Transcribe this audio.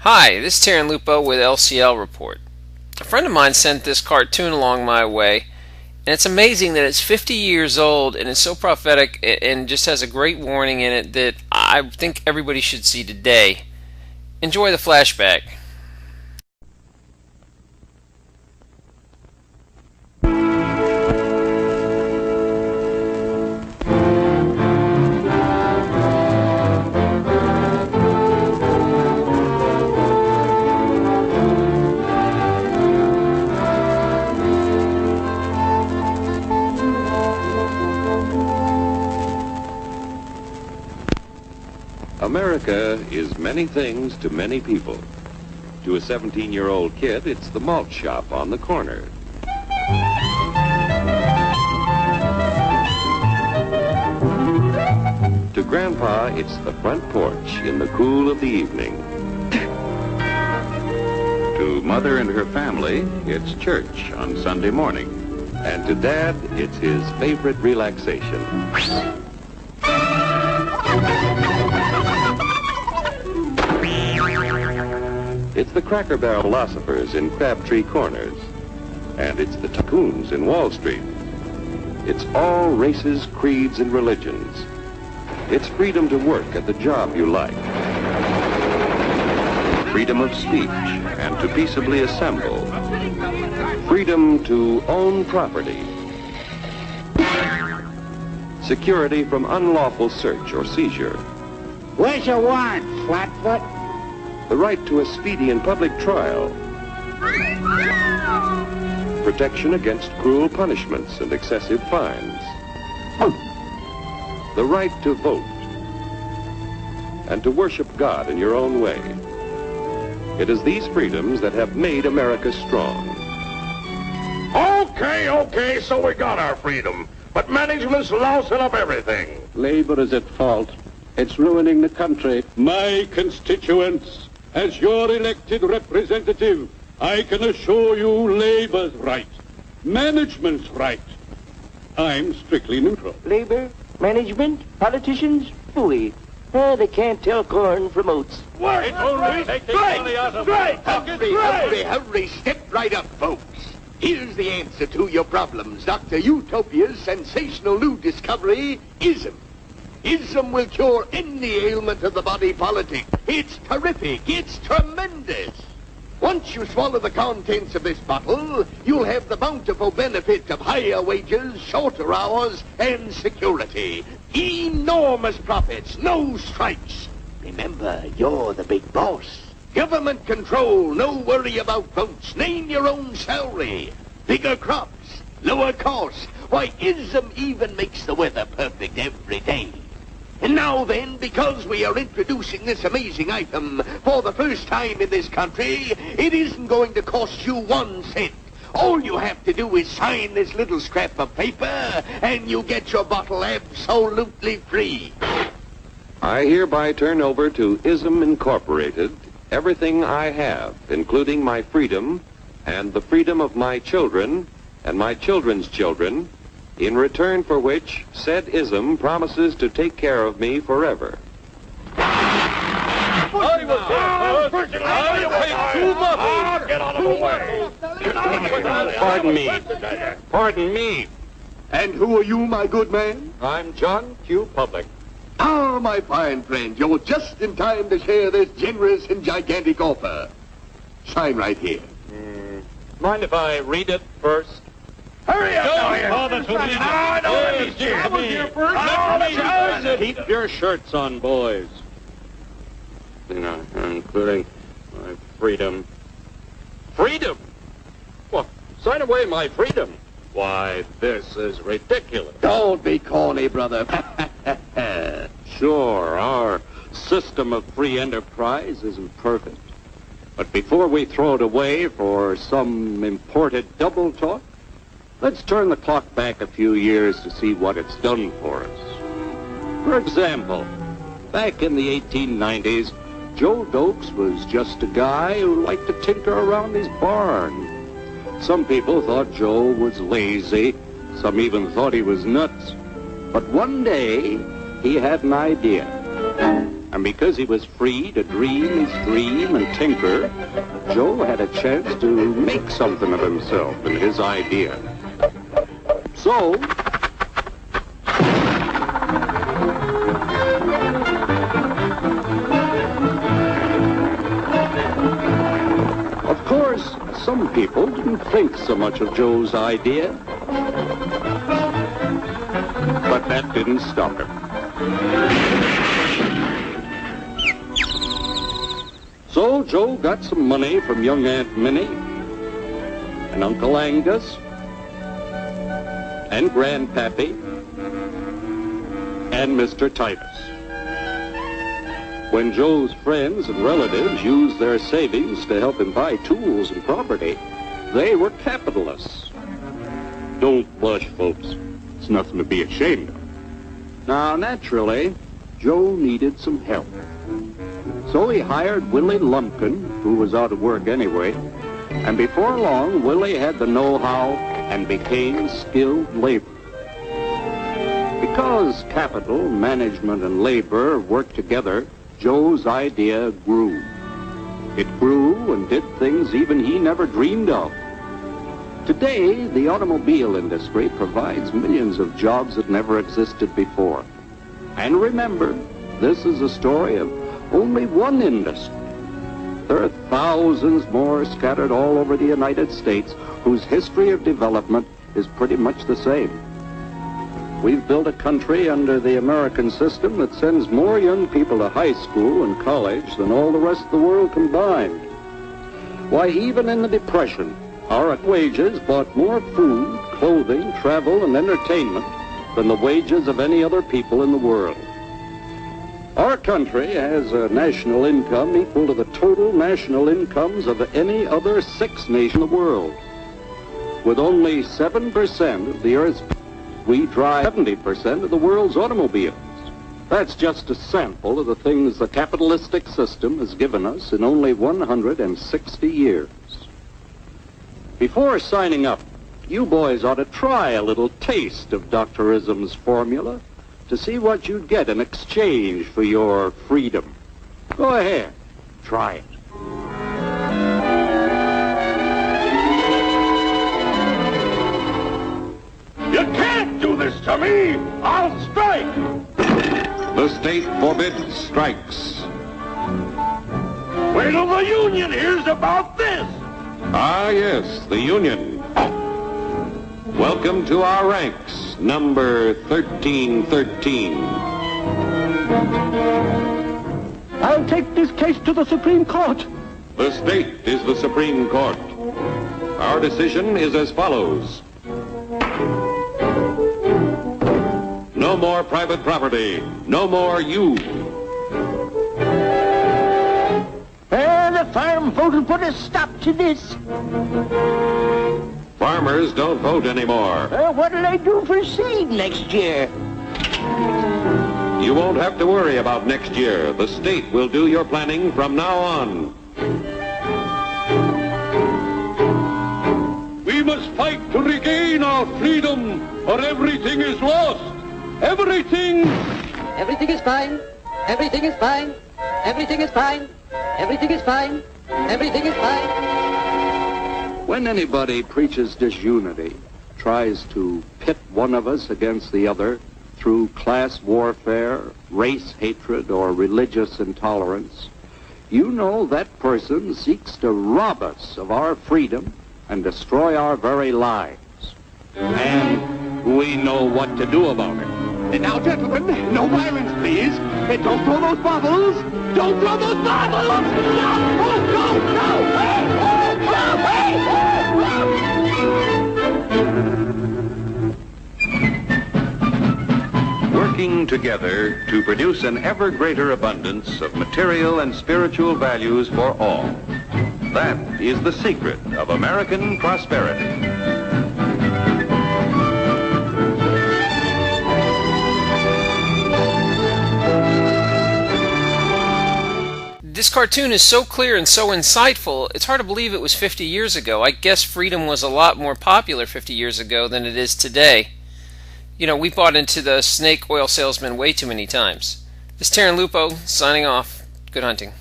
Hi, this is Taryn Lupo with LCL Report. A friend of mine sent this cartoon along my way, and it's amazing that it's 50 years old and it's so prophetic and just has a great warning in it that I think everybody should see today. Enjoy the flashback. America is many things to many people. To a 17-year-old kid, it's the malt shop on the corner. To Grandpa, it's the front porch in the cool of the evening. To Mother and her family, it's church on Sunday morning. And to Dad, it's his favorite relaxation. It's the Cracker Barrel philosophers in Crabtree Corners. And it's the tycoons in Wall Street. It's all races, creeds, and religions. It's freedom to work at the job you like. Freedom of speech and to peaceably assemble. Freedom to own property. Security from unlawful search or seizure. Where's your warrant, Flatfoot? The right to a speedy and public trial. Protection against cruel punishments and excessive fines. The right to vote. And to worship God in your own way. It is these freedoms that have made America strong. Okay, so we got our freedom. But management's lousing up everything. Labor is at fault. It's ruining the country. My constituents, as your elected representative, I can assure you Labor's right, management's right. I'm strictly neutral. Labor, management, politicians, phooey. They can't tell corn from oats. Work! Hurry, step right up, folks. Here's the answer to your problems. Dr. Utopia's sensational new discovery, ISM. ISM will cure any ailment of the body politic. It's terrific. It's tremendous. Once you swallow the contents of this bottle, you'll have the bountiful benefit of higher wages, shorter hours, and security. Enormous profits, no strikes. Remember, you're the big boss. Government control, no worry about votes. Name your own salary. Bigger crops, lower costs. Why, ISM even makes the weather perfect every day. And now then, because we are introducing this amazing item for the first time in this country, it isn't going to cost you 1 cent. All you have to do is sign this little scrap of paper, and you get your bottle absolutely free. I hereby turn over to ISM Incorporated everything I have, including my freedom and the freedom of my children and my children's children, in return for which said ISM promises to take care of me forever. Get out of the way! Pardon me. And who are you, my good man? I'm John Q. Public. Ah, my fine friend, you're just in time to share this generous and gigantic offer. Sign right here. Mind if I read it first? Hurry up! Keep your shirts on, boys. Including my freedom. Freedom? Well, sign away my freedom. Why, this is ridiculous. Don't be corny, brother. Sure, our system of free enterprise isn't perfect. But before we throw it away for some imported double talk, let's turn the clock back a few years to see what it's done for us. For example, back in the 1890s, Joe Dokes was just a guy who liked to tinker around his barn. Some people thought Joe was lazy. Some even thought he was nuts. But one day, he had an idea. And because he was free to dream his dream and tinker, Joe had a chance to make something of himself and his idea. So, of course, some people didn't think so much of Joe's idea, but that didn't stop him. So Joe got some money from young Aunt Minnie and Uncle Angus and Grandpappy and Mr. Titus. When Joe's friends and relatives used their savings to help him buy tools and property, they were capitalists. Don't blush, folks. It's nothing to be ashamed of. Now, naturally, Joe needed some help. So he hired Willie Lumpkin, who was out of work anyway, and before long, Willie had the know-how and became skilled labor. Because capital, management, and labor worked together, Joe's idea grew. It grew and did things even he never dreamed of. Today, the automobile industry provides millions of jobs that never existed before. And remember, this is a story of only one industry. There are thousands more scattered all over the United States whose history of development is pretty much the same. We've built a country under the American system that sends more young people to high school and college than all the rest of the world combined. Why, even in the Depression, our wages bought more food, clothing, travel, and entertainment than the wages of any other people in the world. Our country has a national income equal to the total national incomes of any other 6 nations in the world. With only 7% of the Earth's, we drive 70% of the world's automobiles. That's just a sample of the things the capitalistic system has given us in only 160 years. Before signing up, you boys ought to try a little taste of Dr. Ism's formula to see what you'd get in exchange for your freedom. Go ahead, try it. You can't do this to me! I'll strike! The state forbids strikes. Wait till the union hears about this! Ah, yes, the Union. Welcome to our ranks, number 1313. I'll take this case to the Supreme Court. The state is the Supreme Court. Our decision is as follows. No more private property. No more you. The farm vote will put a stop to this. Farmers don't vote anymore. What'll they do for seed next year? You won't have to worry about next year. The state will do your planning from now on. We must fight to regain our freedom, or everything is lost. Everything! Everything is fine. Everything is fine. Everything is fine. Everything is fine. Everything is fine. When anybody preaches disunity, tries to pit one of us against the other through class warfare, race hatred, or religious intolerance, you know that person seeks to rob us of our freedom and destroy our very lives. And we know what to do about it. Now, gentlemen, no violence, please. Don't throw those bottles. Don't throw those bottles. No! Oh, no! No! Hey! Oh, hey! Working together to produce an ever greater abundance of material and spiritual values for all. That is the secret of American prosperity. This cartoon is so clear and so insightful, it's hard to believe it was 50 years ago. I guess freedom was a lot more popular 50 years ago than it is today. You know, we bought into the snake oil salesman way too many times. This is Terran Lupo signing off. Good hunting.